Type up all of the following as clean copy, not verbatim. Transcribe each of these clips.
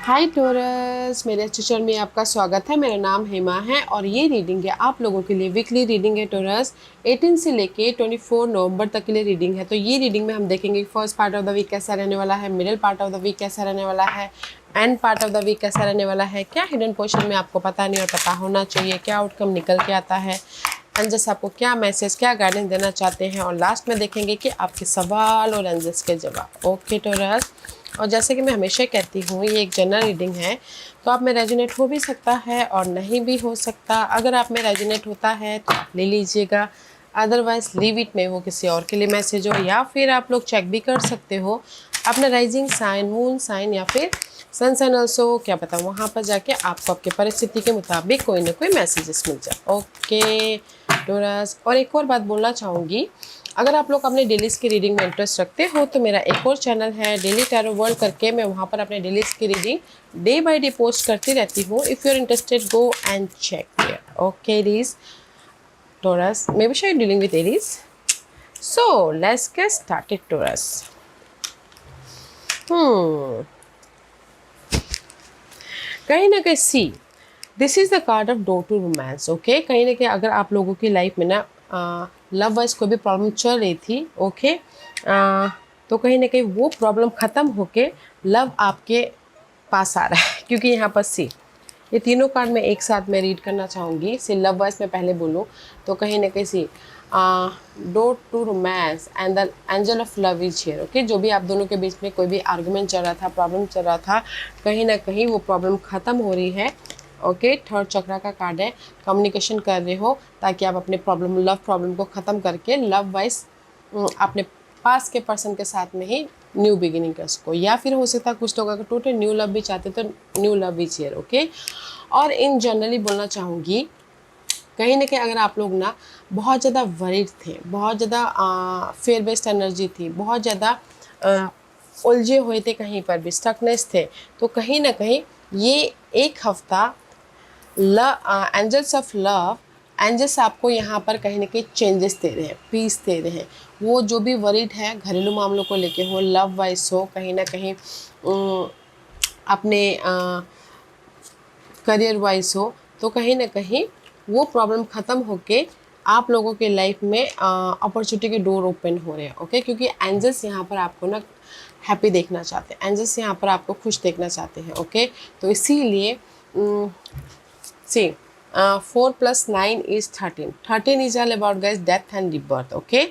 हाय torus, मेरे अच्छे channel में आपका स्वागत है। मेरा नाम हेमा है और ये रीडिंग है आप लोगों के लिए वीकली रीडिंग है टोरस। 18 से लेके 24 नवंबर तक के लिए रीडिंग है। तो ये रीडिंग में हम देखेंगे first part of the week कैसा रहने वाला है, middle part of the week कैसा रहने वाला है, end part of the week कैसा रहने वाला है, क्या हिडन पोर्शन में आपको पता नहीं और पता होना चाहिए, क्या आउटकम निकल के आता है, एंजल्स आपको क्या मैसेज क्या गाइडेंस देना चाहते हैं, और लास्ट में देखेंगे कि आपके सवाल और एंजल्स के जवाब। ओके टोरस, और जैसे कि मैं हमेशा कहती हूँ ये एक जनरल रीडिंग है, तो आप में रेजोनेट हो भी सकता है और नहीं भी हो सकता। अगर आप में रेजोनेट होता है तो आप ले लीजिएगा, अदरवाइज लीव इट में, वो किसी और के लिए मैसेज हो। या फिर आप लोग चेक भी कर सकते हो अपना राइजिंग साइन, मून साइन या फिर सन साइन ऑल्सो, क्या पता वहाँ पर जाके आपको आपके परिस्थिति के मुताबिक कोई ना कोई मैसेजेस मिल जाए। ओके टोरस, और एक और बात बोलना चाहूँगी, अगर आप लोग अपने डेलीज की रीडिंग में इंटरेस्ट रखते हो तो मेरा एक और चैनल है डेली टैरो वर्ल्ड करके, मैं वहाँ पर अपने डेलीज की reading day by day post करती रहती हूँ। If you are interested go and check. Okay Aries, Taurus, maybe you're dealing with Aries. So let's get started Taurus. कहीं ना कहीं see this is the card of door to romance. Okay, कहीं ना कहीं अगर आप लोगों की लाइफ में ना लव वाइज कोई भी प्रॉब्लम चल रही थी, ओके, तो कहीं ना कहीं वो प्रॉब्लम ख़त्म होके लव आपके पास आ रहा है। क्योंकि यहाँ पर सी ये तीनों कार्ड में एक साथ मैं रीड करना चाहूँगी। सी लव वाइज में पहले बोलूँ तो कहीं ना कहीं see door to romance and the angel of love is here. Okay, जो भी आप दोनों के बीच में कोई भी आर्गुमेंट चल रहा था, प्रॉब्लम चल रहा था, कहीं ना कहीं वो प्रॉब्लम ख़त्म हो रही है। ओके, थर्ड चक्रा का कार्ड है, कम्युनिकेशन कर रहे हो ताकि आप अपने प्रॉब्लम, लव प्रॉब्लम को ख़त्म करके लव वाइज अपने पास के पर्सन के साथ में ही न्यू बिगिनिंग कर सको। या फिर हो सकता है कुछ लोग अगर टोटल न्यू लव भी चाहते तो new love is here. Okay, और इन जनरली बोलना चाहूँगी कहीं ना कहीं अगर आप लोग ना बहुत ज़्यादा वरीड थे, बहुत ज़्यादा फेयर बेस्ड एनर्जी थी, बहुत ज़्यादा उलझे हुए थे, कहीं पर भी स्टकनेस थे, तो कहीं ना कहीं ये एक हफ्ता एंजल्स ऑफ लव, एंजल्स आपको यहाँ पर कहीं ना कहीं चेंजेस दे रहे हैं, पीस दे रहे हैं। वो जो भी वरीड है घरेलू मामलों को लेके हो, लव वाइज हो, कहीं ना कहीं अपने करियर वाइज हो, तो कहीं ना कहीं वो प्रॉब्लम ख़त्म होके आप लोगों के लाइफ में अपॉर्चुनिटी के डोर ओपन हो रहे हैं। ओके, क्योंकि एंजल्स यहाँ पर आपको ना हैप्पी देखना चाहते हैं, एंजल्स यहाँ पर आपको खुश देखना चाहते हैं। ओके, तो इसीलिए सी 4 + 9 is 13. 13 is all about guys death and rebirth. Okay,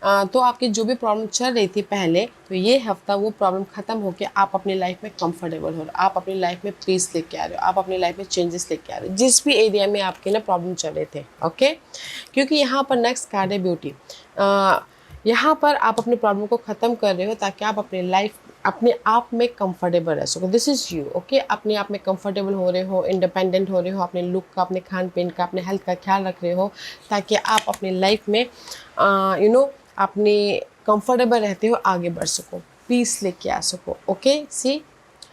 तो आपकी जो भी प्रॉब्लम चल रही थी पहले, तो ये हफ्ता वो प्रॉब्लम ख़त्म होके आप अपनी लाइफ में कंफर्टेबल हो रहे हो, आप अपनी लाइफ में पीस लेके आ रहे हो, आप अपनी लाइफ में चेंजेस लेके आ रहे हो, जिस भी एरिया में आपके ना प्रॉब्लम चल रहे थे। ओके, क्योंकि यहाँ पर नेक्स्ट कार्ड है ब्यूटी। यहाँ पर आप अपने प्रॉब्लम को ख़त्म कर रहे हो ताकि आप अपने लाइफ अपने आप में कंफर्टेबल रह सको। This is you. ओके, अपने आप में कंफर्टेबल हो रहे हो, इंडिपेंडेंट हो रहे हो, अपने लुक का, अपने खान पीन का, अपने हेल्थ का ख्याल रख रहे हो ताकि आप अपनी लाइफ में अपने कंफर्टेबल रहते हो, आगे बढ़ सको, पीस लेके आ सको। Okay, see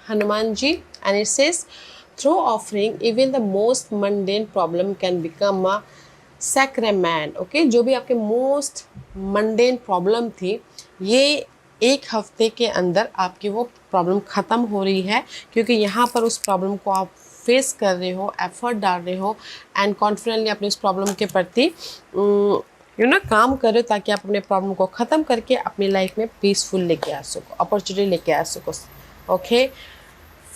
Hanuman ji, and it says through offering even the most mundane problem can become a sacrament. Okay, जो भी आपके मोस्ट मंडेन प्रॉब्लम थी, ये एक हफ्ते के अंदर आपकी वो प्रॉब्लम ख़त्म हो रही है, क्योंकि यहाँ पर उस प्रॉब्लम को आप फेस कर रहे हो, एफर्ट डाल रहे हो एंड कॉन्फिडेंटली अपने उस प्रॉब्लम के प्रति काम कर रहे हो ताकि आप अपने प्रॉब्लम को ख़त्म करके अपनी लाइफ में पीसफुल लेके आ सको, अपॉर्चुनिटी लेके आ सको। Okay,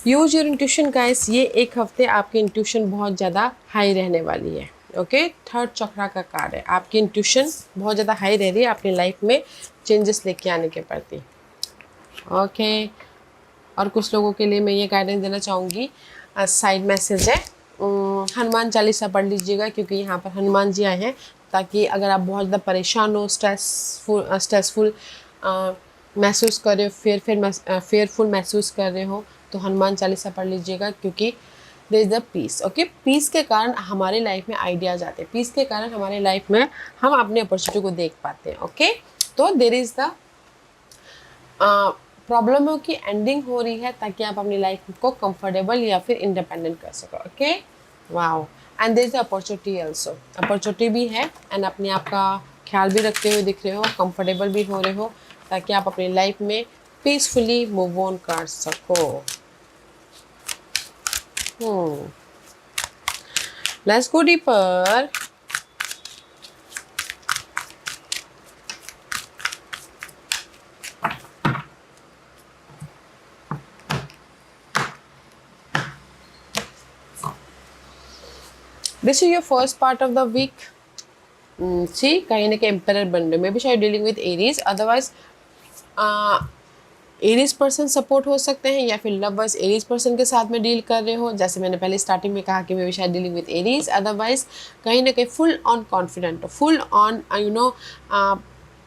use your intuition guys. ये एक हफ्ते आपकी इंट्यूशन बहुत ज़्यादा हाई रहने वाली है। ओके, थर्ड चक्रा का कार्ड है, आपकी इंट्यूशन बहुत ज़्यादा हाई रह रही है अपनी लाइफ में चेंजेस लेके आने के प्रति। ओके, और कुछ लोगों के लिए मैं ये गाइडेंस देना चाहूँगी, साइड मैसेज है, हनुमान चालीसा पढ़ लीजिएगा, क्योंकि यहाँ पर हनुमान जी आए हैं ताकि अगर आप बहुत ज़्यादा परेशान हो, स्ट्रेसफुल महसूस कर रहे हो, फेयरफुल महसूस कर रहे हो, तो हनुमान चालीसा पढ़ लीजिएगा, क्योंकि there is the peace. Okay, peace के कारण हमारे लाइफ में आइडियाज़ आते हैं, पीस के कारण हमारे लाइफ में हम अपने अपॉर्चुनिटी को देख पाते हैं। ओके, तो देयर इज़ द प्रॉब्लमों की एंडिंग हो रही है ताकि आप अपनी लाइफ को कंफर्टेबल या फिर इंडिपेंडेंट कर सको। Okay, wow, and there is opportunity also, opportunity भी है एंड अपने आप का ख्याल भी रखते हुए दिख रहे हो, कंफर्टेबल भी हो रहे हो ताकि आप अपनी लाइफ में पीसफुली मूव ऑन कर सको। Let's go deeper. This is your first part of the week. See, कहीं ना कहीं एम्पायर बन रहे हो, मे बी शायद dealing with Aries, otherwise Aries person support हो सकते हैं, या फिर लवर्स एरीज पर्सन के साथ में डील कर रहे हो, जैसे मैंने पहले स्टार्टिंग में कहा कि मे बी शायद डीलिंग विद एरीज, अदरवाइज कहीं ना कहीं full on confident, full on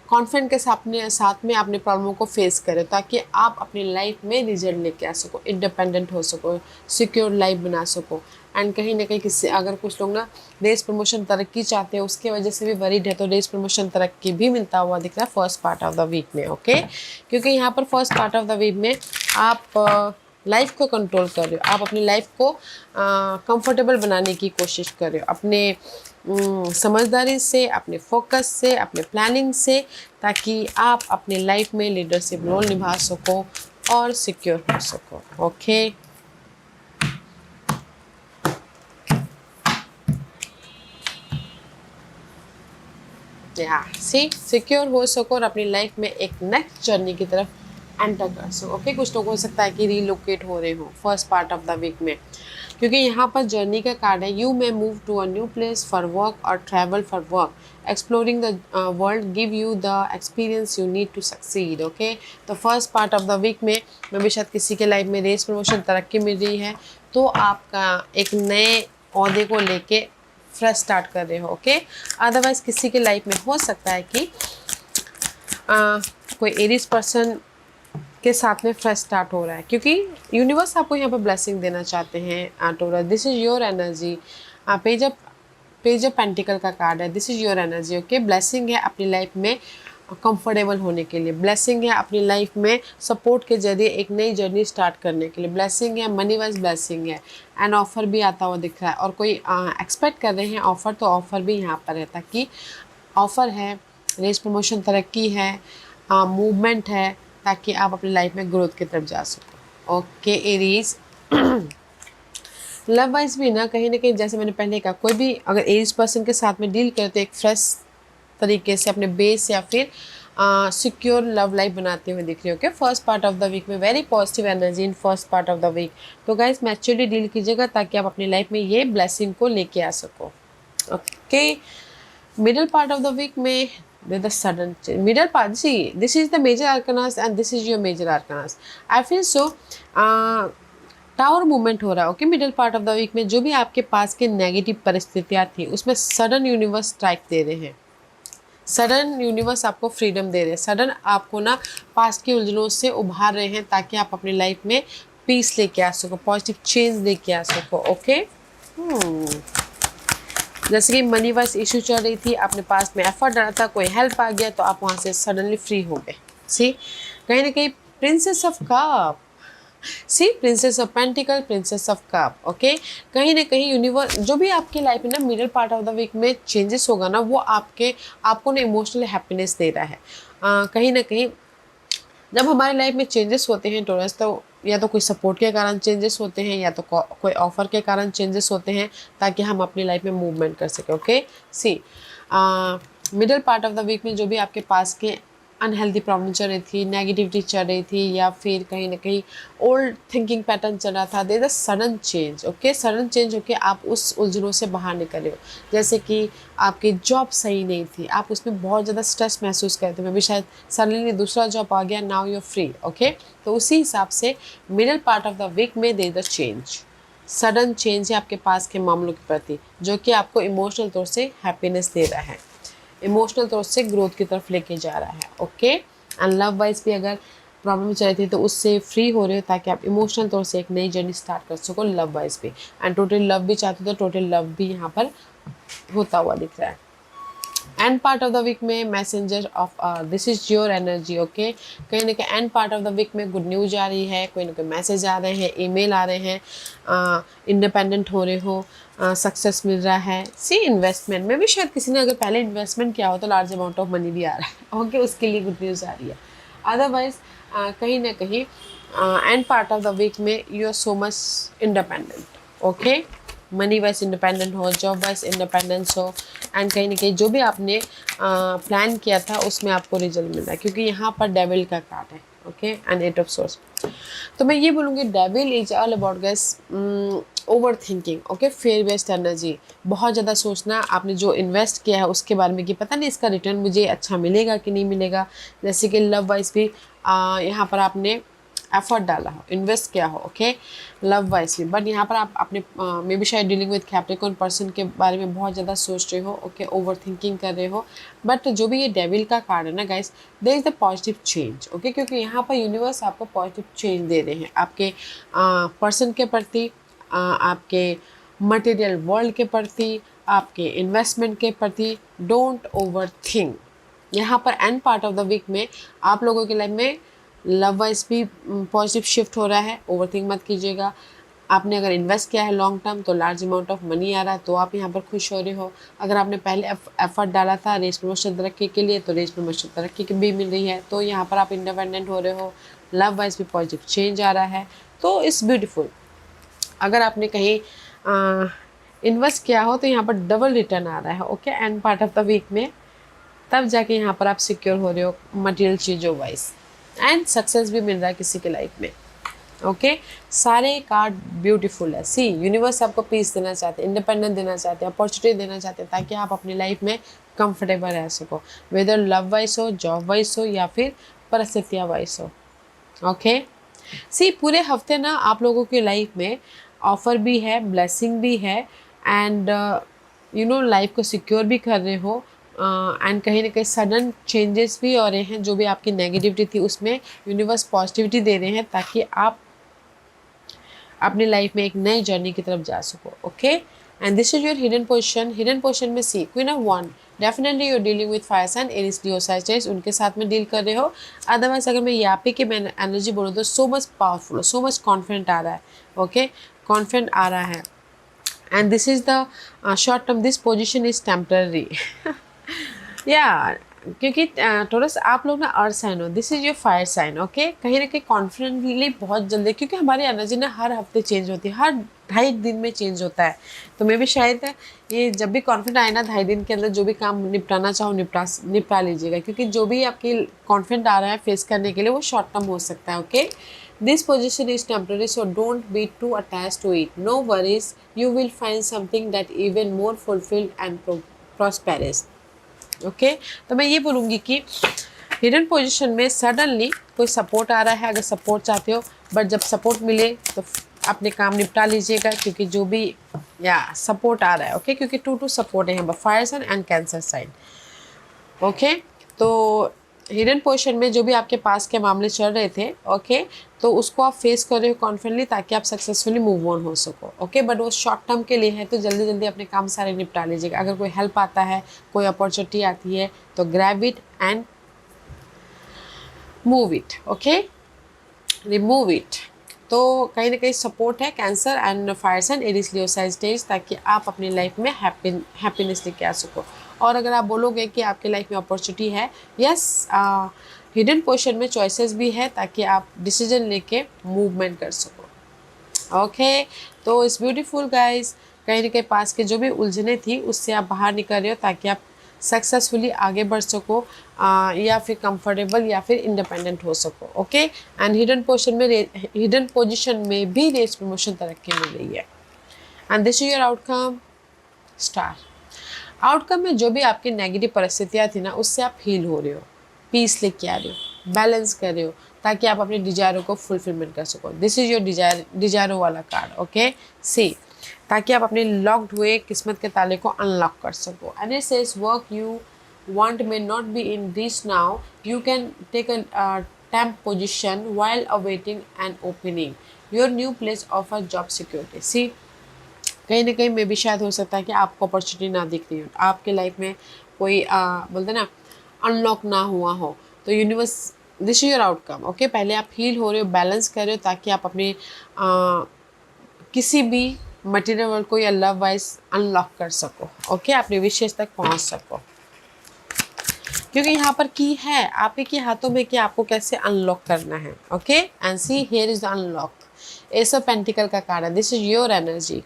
confident के साथ में अपने प्रॉब्लमों को फेस करें, ताकि आप अपनी लाइफ में रिजल्ट लेके आ सको, इंडिपेंडेंट हो सको, सिक्योर लाइफ बना सको। एंड कहीं ना कहीं किसी, अगर कुछ लोग ना रेस प्रमोशन तरक्की चाहते हैं, उसके वजह से भी वरीड है, तो रेस प्रमोशन तरक्की भी मिलता हुआ दिख रहा है first part of the week में। ओके, क्योंकि यहाँ पर first part of the week में आप लाइफ को कंट्रोल कर रहे हो, आप अपनी लाइफ को कंफर्टेबल बनाने की कोशिश कर रहे हो, अपने समझदारी से, अपने फोकस से, अपने प्लानिंग से, ताकि आप अपने लाइफ में लीडरशिप रोल निभा सको और सिक्योर हो सको। ओके, सिक्योर हो सको और अपनी लाइफ में एक नेक्स्ट जर्नी की तरफ एंटर कर सको। ओके, कुछ लोग हो सकता है कि रीलोकेट हो रहे हो first part of the week में, क्योंकि यहाँ पर जर्नी का कार्ड है, you may move to a new place for work और travel for work, exploring the world give you the experience you need to succeed. Okay, तो first part of the week में भी शायद किसी के life में race promotion तरक्की मिल रही है, तो आपका एक नए ओहदे को लेके फ्रेश स्टार्ट कर रहे हो। ओके, अदरवाइज किसी के लाइफ में हो सकता है कि कोई एरीज पर्सन के साथ में फ्रेश स्टार्ट हो रहा है, क्योंकि यूनिवर्स आपको यहाँ पर ब्लेसिंग देना चाहते हैं। Taurus, this is your energy. Page of pentacle का कार्ड है, this is your energy. Okay, blessing है अपनी लाइफ में कंफर्टेबल होने के लिए, ब्लेसिंग है अपनी लाइफ में सपोर्ट के जरिए एक नई जर्नी स्टार्ट करने के लिए, ब्लेसिंग है, मनी वाइज ब्लेसिंग है, एंड ऑफर भी आता हुआ दिख रहा है, और कोई एक्सपेक्ट कर रहे हैं ऑफर, तो ऑफर भी यहाँ पर है, ताकि ऑफर है, रेस प्रमोशन तरक्की है, मूवमेंट है, ताकि आप अपनी लाइफ में ग्रोथ की तरफ जा सको। ओके एरीज, लव वाइज भी ना कहीं जैसे मैंने पहले कहा, कोई भी अगर एरीज पर्सन के साथ में डील करे तो एक फ्रेश तरीके से अपने बेस या फिर सिक्योर लव लाइफ बनाते हुए दिख रही हो। Okay, first part of the week में very positive energy in first part of the week. तो गाइस मैच्योरली डील कीजिएगा, ताकि आप अपनी लाइफ में ये ब्लेसिंग को लेके आ सको। Okay, middle part of the week में the sudden change. Middle part, see, this is the major arcanas and this is your major arcanas. I feel so tower movement हो रहा है। Okay, middle part of the week में जो भी आपके पास के negative परिस्थितियाँ थी, उसमें सडन यूनिवर्स स्ट्राइक दे रहे हैं, सडन यूनिवर्स आपको फ्रीडम दे रहे हैं, सडन आपको ना पास की उलझनों से उभार रहे हैं, ताकि आप अपनी लाइफ में पीस लेके आ सको, पॉजिटिव चेंज लेके आ सको। ओके, जैसे कि मनी वाइज इशू चल रही थी, आपने पास में एफर्ट डाला था, कोई हेल्प आ गया, तो आप वहाँ से सडनली फ्री हो गए। सी, कहीं ना कहीं princess of cup, see, princess of pentacle, princess of cup. Okay, कहीं ना कहीं यूनिवर्स जो भी आपकी लाइफ में ना middle part of the week में चेंजेस होगा ना, वो आपको ना इमोशनल हैप्पीनेस दे रहा है। कहीं ना कहीं जब हमारी लाइफ में चेंजेस होते हैं टोरस, तो या तो कोई सपोर्ट के कारण चेंजेस होते हैं, या तो कोई ऑफर के कारण चेंजेस होते हैं, ताकि हम अपनी लाइफ में मूवमेंट कर सकें। Okay, see, middle part of the week में जो भी आपके पास के अनहेल्दी प्रॉब्लम चल रही थी, नेगेटिविटी चल रही थी, या फिर कहीं ना कहीं ओल्ड थिंकिंग पैटर्न चल रहा था, there is a sudden change. Okay, sudden change होके आप उस उलझनों से बाहर निकले हो। जैसे कि आपकी जॉब सही नहीं थी, आप उसमें बहुत ज़्यादा स्ट्रेस महसूस करते थे, मे बी शायद सडनली दूसरा जॉब आ गया, now you are free. Okay, तो उसी हिसाब से middle part of the week में there is a change, sudden change है आपके पास के मामलों के प्रति, जो कि आपको इमोशनल तौर से हैप्पीनेस दे रहा है, इमोशनल तौर से ग्रोथ की तरफ लेके जा रहा है। ओके, एंड लव वाइज भी अगर प्रॉब्लम चल रही थी, तो उससे फ्री हो रहे हो, ताकि आप इमोशनल तौर से एक नई जर्नी स्टार्ट कर सको लव वाइज भी, एंड टोटल लव भी चाहते हो, तो टोटल लव भी यहाँ पर होता हुआ दिख रहा है। End part of the week में messenger of this is your energy. Okay, कहीं ना कहीं end part of the week में गुड न्यूज आ रही है, कोई ना कोई मैसेज आ रहे हैं, ईमेल आ रहे हैं, इंडिपेंडेंट हो रहे हो, सक्सेस मिल रहा है। सी, इन्वेस्टमेंट में भी शायद किसी ने अगर पहले इन्वेस्टमेंट किया हो, तो लार्ज अमाउंट ऑफ मनी भी आ रहा है। ओके, उसके लिए गुड न्यूज़ आ रही है। अदरवाइज कहीं ना कहीं end part of the week में you are so much independent. Okay, money wise independent हो, जॉब वाइज इंडिपेंडेंस हो, एंड कहीं ना कहीं जो भी आपने प्लान किया था उसमें आपको रिजल्ट मिल रहा है, क्योंकि यहाँ पर डेविल का कार्ड है। Okay, and 8 of swords. तो मैं ये बोलूँगी devil is all about guess overthinking. Okay, fair waste energy, बहुत ज़्यादा सोचना, आपने जो इन्वेस्ट किया है उसके बारे में कि पता नहीं इसका रिटर्न मुझे अच्छा मिलेगा कि नहीं मिलेगा। जैसे कि लव वाइज भी यहाँ पर आपने एफर्ट डाला हो, इन्वेस्ट किया हो, ओके, लव वाइज भी, बट यहाँ पर आप अपने मे बी शायद डीलिंग विद कैप्रिकॉर्न पर्सन के बारे में बहुत ज़्यादा सोच रहे हो, ओके, ओवर थिंकिंग कर रहे हो। बट जो भी ये डेविल का कार्ड है ना guys, there is the positive change. Okay, क्योंकि यहाँ पर यूनिवर्स आपको पॉजिटिव चेंज दे रहे हैं आपके पर्सन के प्रति, आपके मटेरियल वर्ल्ड के प्रति, आपके इन्वेस्टमेंट के प्रति। Don't overthink. यहाँ पर end part of the week में आप लोगों की लाइफ में लव वाइज भी पॉजिटिव शिफ्ट हो रहा है, ओवरथिंक मत कीजिएगा। आपने अगर इन्वेस्ट किया है लॉन्ग टर्म तो लार्ज अमाउंट ऑफ मनी आ रहा है, तो आप यहाँ पर खुश हो रहे हो। अगर आपने पहले एफर्ट डाला था रेस प्रमोशन तरक्की के लिए, तो रेस प्रमोशन तरक्की की भी मिल रही है, तो यहाँ पर आप इंडिपेंडेंट हो रहे हो। लव वाइज भी पॉजिटिव चेंज आ रहा है, तो इट्स ब्यूटीफुल। अगर आपने कहीं इन्वेस्ट किया हो तो यहाँ पर डबल रिटर्न आ रहा है। Okay, end part of the week में तब जाके यहाँ पर आप सिक्योर हो रहे हो मटेरियल चीज़ों वाइज, एंड सक्सेस भी मिल रहा है किसी के लाइफ में। ओके, सारे कार्ड ब्यूटीफुल है। सी, यूनिवर्स आपको पीस देना चाहते हैं, इंडिपेंडेंट देना चाहते हैं, अपॉर्चुनिटी देना चाहते हैं, ताकि आप अपनी लाइफ में कंफर्टेबल रह सको, वेदर लव वाइज हो, जॉब वाइज हो, या फिर परिस्थितियाँ वाइज हो। ओके, सी, पूरे हफ्ते ना आप लोगों की लाइफ में ऑफर भी है, ब्लेसिंग भी है, एंड यू नो लाइफ को सिक्योर भी कर रहे हो, एंड कहीं ना कहीं सडन चेंजेस भी हो रहे हैं। जो भी आपकी नेगेटिविटी थी उसमें यूनिवर्स पॉजिटिविटी दे रहे हैं, ताकि आप अपनी लाइफ में एक नई जर्नी की तरफ जा सको। Okay, and this is your hidden position. Hidden position में सी, क्वीन ऑफ वन, definitely you are dealing with fire sign, Aries, Leo, Sagittarius, उनके साथ में डील कर रहे हो। अदरवाइज अगर मैं यापी की एनर्जी बोलूँ तो so much powerful, so much confident आ रहा है। ओके, कॉन्फिडेंट आ रहा है, and this is the short term, this position is temporary. या क्योंकि टॉरस आप लोग ना अर्थ साइन हो, this is your fire sign. Okay, कहीं ना कहीं कॉन्फिडेंटली बहुत जल्दी, क्योंकि हमारी एनर्जी ना हर हफ्ते चेंज होती है, हर 2.5 दिन में चेंज होता है। तो मे भी शायद ये जब भी कॉन्फिडेंट आए ना 2.5 दिन के अंदर जो भी काम निपटाना चाहो निपटा लीजिएगा, क्योंकि जो भी आपकी कॉन्फिडेंट आ रहा है फेस करने के लिए वो शॉर्ट टर्म हो सकता है। Okay, this position is temporary, so don't be too attach to it, no worries, you will find something that even more fulfilled and prosperous. Okay, तो मैं ये बोलूँगी कि हिडन पोजीशन में सडनली कोई सपोर्ट आ रहा है, अगर सपोर्ट चाहते हो, बट जब सपोर्ट मिले तो अपने काम निपटा लीजिएगा, क्योंकि जो भी या सपोर्ट आ रहा है। ओके, क्योंकि 2 सपोर्ट है यहाँ पर, fire sign and Cancer sign. Okay, तो हिडन पोजीशन में जो भी आपके पास के मामले चल रहे थे, ओके, तो उसको आप फेस कर रहे हो कॉन्फिडेंटली, ताकि आप सक्सेसफुली मूव ऑन हो सको। ओके, बट वो शॉर्ट टर्म के लिए है, तो जल्दी जल्दी अपने काम सारे निपटा लीजिएगा। अगर कोई हेल्प आता है, कोई अपॉर्चुनिटी आती है, तो grab it and move it. Okay, remove it. तो कहीं ना कहीं सपोर्ट है Cancer and fire sign, Aries, Leo, Sagittarius, ताकि आप अपनी लाइफ में हैप्पीनेस लेके आ सको। और अगर आप बोलोगे कि आपकी लाइफ में अपॉर्चुनिटी है, यस, हिडन पोजीशन में चॉइसेस भी है, ताकि आप डिसीजन लेके मूवमेंट कर सको। ओके, तो इट्स ब्यूटीफुल गाइज। कहीं ना कहीं पास के जो भी उलझने थी उससे आप बाहर निकल रहे हो, ताकि आप सक्सेसफुली आगे बढ़ सको, या फिर कंफर्टेबल या फिर इंडिपेंडेंट हो सको। ओके, एंड हिडन पोजीशन में भी रेस प्रमोशन तरक्की मिल रही है, and this is your outcome, star. Outcome में जो भी आपकी नेगेटिव परिस्थितियाँ थी ना, उससे आप हील हो रहे हो, पीस लेके आ रहे हो, बैलेंस कर रहे हो, ताकि आप अपने डिजायरों को फुलफिलमेंट कर सको। दिस इज योर डिजायरों वाला कार्ड। ओके, सी, ताकि आप अपने लॉक्ड हुए किस्मत के ताले को अनलॉक कर सको। And it says work you want may not be in reach now, you can take a temp position while awaiting an opening, your new place offer job security। सी, कहीं ना कहीं में भी शायद हो सकता है कि आपको अपॉर्चुनिटी ना दिख रही हो, आपके लाइफ में कोई बोलते ना अनलॉक ना हुआ हो, तो universe, this is your outcome. Okay, पहले आप हील हो रहे हो, बैलेंस कर रहे हो, ताकि आप अपने किसी भी मटेरियल वर्ल्ड को या लव वाइज अनलॉक कर सको। ओके, अपने विशेष तक पहुंच सको, क्योंकि यहाँ पर की है आप ही के हाथों में कि आपको कैसे अनलॉक करना है। Okay, and see, here is the unlock, ace of pentacle का कार्ड है, दिस इज योर एनर्जी।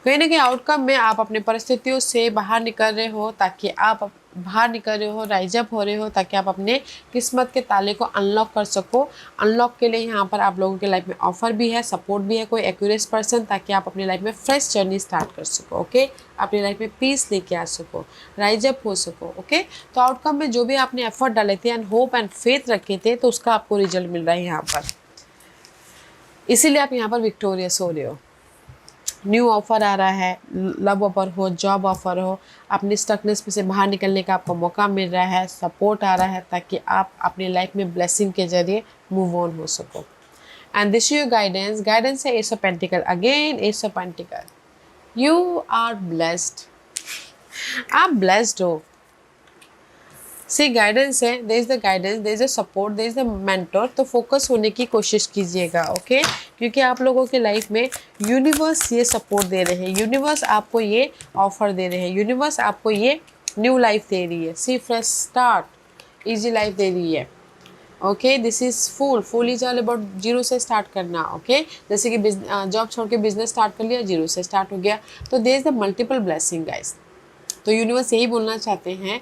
कहीं ना कहीं आउटकम में आप अपनी परिस्थितियों से बाहर निकल रहे हो, ताकि आप बाहर निकल रहे हो, राइज अप हो रहे हो, ताकि आप अपने किस्मत के ताले को अनलॉक कर सको। अनलॉक के लिए यहाँ पर आप लोगों की लाइफ में ऑफर भी है, सपोर्ट भी है, कोई एक्यूरेट पर्सन, ताकि आप अपनी लाइफ में फ्रेश जर्नी स्टार्ट कर सको। ओके, अपनी लाइफ में पीस लेके आ सको, राइज अप हो सको। ओके, तो आउटकम में जो भी आपने एफर्ट डाले थे एंड होप एंड फेथ रखे थे, तो उसका आपको रिजल्ट मिल रहा है यहाँ पर, इसीलिए आप यहाँ पर विक्टोरियस हो रहे हो। न्यू ऑफर आ रहा है, लव ऑफर हो, जॉब ऑफर हो, अपनी स्टकनेस में से बाहर निकलने का आपको मौका मिल रहा है, सपोर्ट आ रहा है, ताकि आप अपनी लाइफ में ब्लेसिंग के जरिए मूव ऑन हो सको। And this your guidance, guidance है ace of pentacles, again ace of pentacles. You are blessed, आप ब्लेस्ड हो। सी गाइडेंस है, there is the guidance, there is the support, there is the mentor. तो focus होने की कोशिश कीजिएगा। Okay, क्योंकि आप लोगों के लाइफ में यूनिवर्स ये सपोर्ट दे रहे हैं, यूनिवर्स आपको ये ऑफर दे रहे हैं, यूनिवर्स आपको ये न्यू लाइफ दे रही है। सी फ्रेश स्टार्ट, इजी लाइफ दे रही है। Okay, this is full is all about zero से स्टार्ट करना। ओके, जैसे कि जॉब छोड़ के बिजनेस स्टार्ट कर लिया, जीरो से स्टार्ट हो गया। तो there is the multiple blessing guys. तो यूनिवर्स यही बोलना चाहते हैं,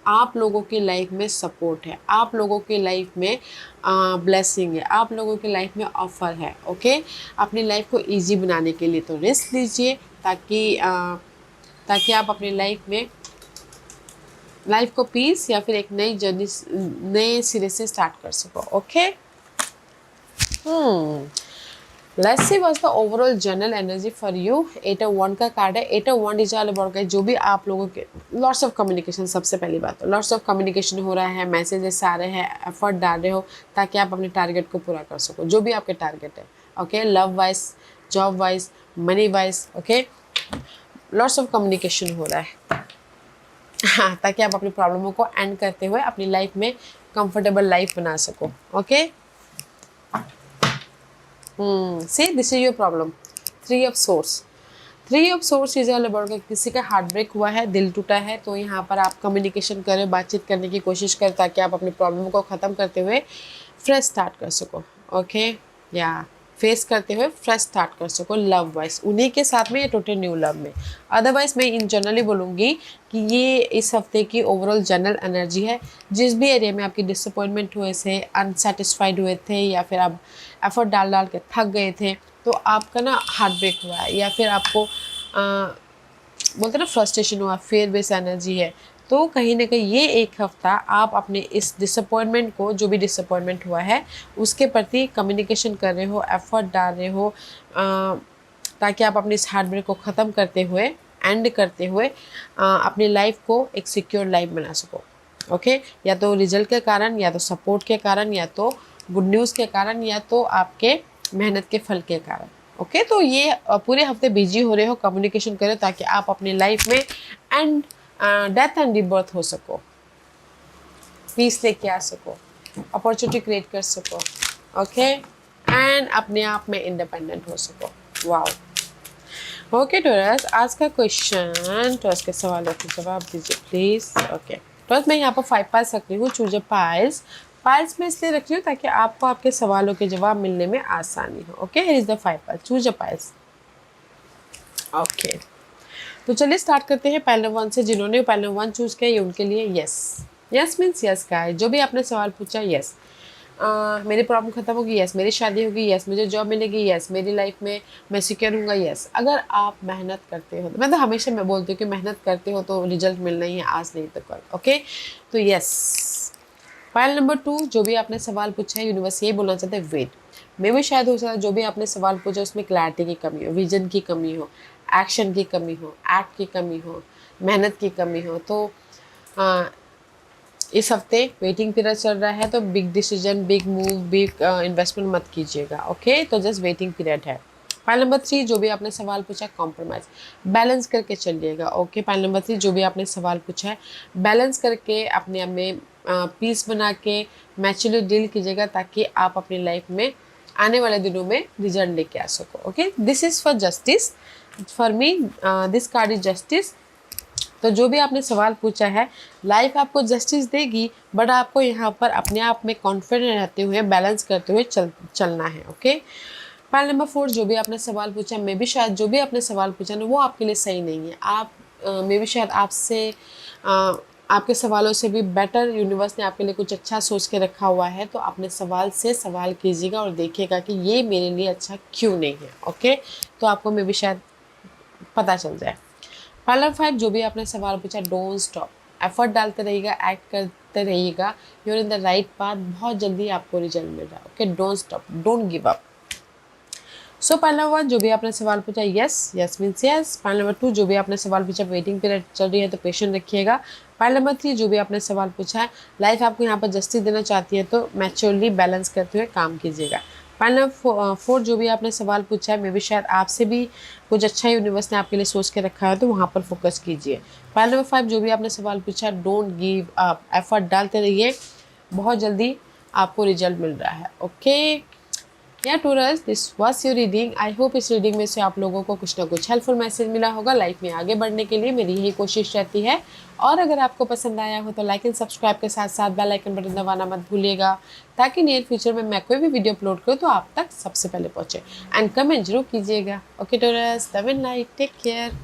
आप लोगों की लाइफ में सपोर्ट है, आप लोगों की लाइफ में ब्लेसिंग है, आप लोगों की लाइफ में ऑफर है। ओके, अपनी लाइफ को इजी बनाने के लिए तो रिस्क लीजिए, ताकि आप अपनी लाइफ को पीस या फिर एक नई जर्नी नए सिरे से स्टार्ट कर सको। Okay, let's see what's the overall general energy for you. 8 of 1 का कार्ड है। 8 of 1 इज ऑल अबाउट जो भी आप लोगों के लॉट्स ऑफ कम्युनिकेशन, सबसे पहली बात तो लॉट्स ऑफ कम्युनिकेशन हो रहा है, मैसेजेस आ रहे हैं, एफर्ट डाल रहे हो, ताकि आप अपने टारगेट को पूरा कर सको, जो भी आपके टारगेट है। Okay, love wise, job wise, money wise. Okay, lots of communication हो रहा है, हाँ, ताकि आप अपनी प्रॉब्लमों को एंड करते हुए अपनी लाइफ में कंफर्टेबल लाइफ बना सको। Okay, see this is your problem, 3 of swords। 3 of swords is all about किसी का हार्ट ब्रेक हुआ है, दिल टूटा है, तो यहाँ पर आप कम्युनिकेशन करें, बातचीत करने की कोशिश करें, ताकि आप अपनी प्रॉब्लम को ख़त्म करते हुए फ्रेश स्टार्ट कर सको। ओके, या फेस करते हुए फ्रेश स्टार्ट कर सको लव वाइज, उन्हीं के साथ में या टोटल न्यू लव में। अदरवाइज मैं इन जनरली बोलूँगी कि ये इस हफ्ते की ओवरऑल जनरल एनर्जी है। जिस भी एरिया में आपकी डिसअपॉइंटमेंट हुए थे, अनसेटिस्फाइड हुए थे, या फिर आप एफर्ट डाल के थक गए थे, तो आपका ना हार्ट ब्रेक हुआ है, या फिर आपको बोलते ना फ्रस्ट्रेशन हुआ, फेयर बेस एनर्जी है, तो कहीं ना कहीं ये एक हफ्ता आप अपने इस डिसअपॉइंटमेंट को, जो भी डिसअपॉइंटमेंट हुआ है, उसके प्रति कम्युनिकेशन कर रहे हो, एफर्ट डाल रहे हो, ताकि आप अपनी इस हार्ट ब्रेक को ख़त्म करते हुए, एंड करते हुए अपनी लाइफ को एक सिक्योर लाइफ बना सको। ओके, या तो रिजल्ट के कारण, या तो सपोर्ट के कारण, या तो गुड न्यूज़ के कारण, या तो आपके मेहनत के फल के कारण। ओके, तो ये पूरे हफ्ते बिजी हो रहे हो, कम्युनिकेशन करो, ताकि आप अपनी लाइफ में एंड डेथ एंड रिबर्थ हो सको, पीस लेके आ सको, अपॉर्चुनिटी क्रिएट कर सको। ओके, एंड अपने आप में इंडिपेंडेंट हो सको। वाओ। ओके टॉरस, आज का क्वेश्चन, टॉरस के सवालों के जवाब दीजिए प्लीज। ओके टॉरस, मैं यहाँ पर 5 पाइल्स रख रही हूँ, चूज अ पाइल्स। पाइल्स में इसलिए रख रही हूँ ताकि आपको आपके सवालों के जवाब मिलने में आसानी हो। Okay, here is the 5 piles, choose a piles. Okay, तो चलिए स्टार्ट करते हैं पहले 1 से। जिन्होंने पहले 1 चूज किया, ये उनके लिए यस। यस मीन्स यस का है, जो भी आपने सवाल पूछा यस। मेरी प्रॉब्लम खत्म होगी, यस। मेरी शादी होगी, यस। मुझे जॉब मिलेगी, यस। मेरी लाइफ में मैं सिक्योर हूँगा, यस। अगर आप मेहनत करते हो, मैं तो हमेशा मैं बोलती हूँ कि मेहनत करते हो तो रिजल्ट मिलना ही है, आज नहीं तो कल। ओके, तो यस। फाइल नंबर 2, जो भी आपने सवाल पूछा है, यूनिवर्स यही बोलना चाहते हैं वेट। मे भी शायद हो सकता है जो भी आपने सवाल पूछा उसमें क्लैरिटी की कमी हो, विजन की कमी हो, एक्शन की कमी हो, एक्ट की कमी हो, मेहनत की कमी हो। तो इस हफ्ते वेटिंग पीरियड चल रहा है, तो big decision, big move, big investment मत कीजिएगा। ओके, तो जस्ट वेटिंग पीरियड है। फाइल नंबर 3, जो भी आपने सवाल पूछा, कॉम्प्रोमाइज़, बैलेंस करके चलिएगा। ओके, फाइल नंबर 3, जो भी आपने सवाल पूछा है, बैलेंस करके अपने आप में पीस बना के मैच्योरली डील कीजिएगा, ताकि आप अपनी लाइफ में आने वाले दिनों में रिजल्ट लेके आ सको। Okay, this is for justice, for me this card is justice. तो जो भी आपने सवाल पूछा है, लाइफ आपको जस्टिस देगी, बट आपको यहाँ पर अपने आप में कॉन्फिडेंट रहते हुए, बैलेंस करते हुए चलना है। ओके, पाइल नंबर 4, जो भी आपने सवाल पूछा, मे भी शायद जो भी आपने सवाल पूछा ना वो आपके लिए सही नहीं है। आप मे भी शायद आपसे आपके सवालों से भी बेटर यूनिवर्स ने आपके लिए कुछ अच्छा सोच के रखा हुआ है। तो अपने सवाल से सवाल कीजिएगा और देखिएगा कि ये मेरे लिए अच्छा क्यों नहीं है। ओके, तो आपको मे भी शायद पता चल जाए। पाइल नंबर 5, जो भी आपने सवाल पूछा, डोंट स्टॉप, एफर्ट डालते रहिएगा, एक्ट करते रहिएगा, you are in the right path, बहुत जल्दी आपको रिजल्ट मिल रहा है। Okay, don't stop, don't give up. So pile number 1, जो भी आपने सवाल पूछा, yes yes means yes. Pile number 2, जो भी आपने सवाल पूछा, वेटिंग पीरियड चल रही है तो पेशेंट रखिएगा। पाइल नंबर 3, जो भी आपने सवाल पूछा है, लाइफ आपको यहाँ पर जस्टिस देना चाहती है तो मैच्योरली बैलेंस करते हुए काम कीजिएगा। पाइल नंबर 4, जो भी आपने सवाल पूछा है, मे भी शायद आपसे भी कुछ अच्छा यूनिवर्स ने आपके लिए सोच के रखा है तो वहाँ पर फोकस कीजिए। पाइल नंबर 5, जो भी आपने सवाल पूछा, डोंट गिव अप, एफर्ट डालते रहिए, बहुत जल्दी आपको रिजल्ट मिल रहा है। ओके या tourers, this was your reading. I hope इस रीडिंग में से आप लोगों को कुछ ना कुछ हेल्पफुल मैसेज मिला होगा। लाइफ में आगे बढ़ने के लिए मेरी यही कोशिश रहती है। और अगर आपको पसंद आया हो तो लाइक एंड सब्सक्राइब के साथ साथ बेल आइकन बटन दबाना मत भूलिएगा, ताकि नियर फ्यूचर में मैं कोई भी वीडियो अपलोड करूँ तो आप तक सबसे पहले पहुँचे। एंड कमेंट जरूर कीजिएगा। Okay Taureans, love and light, take care.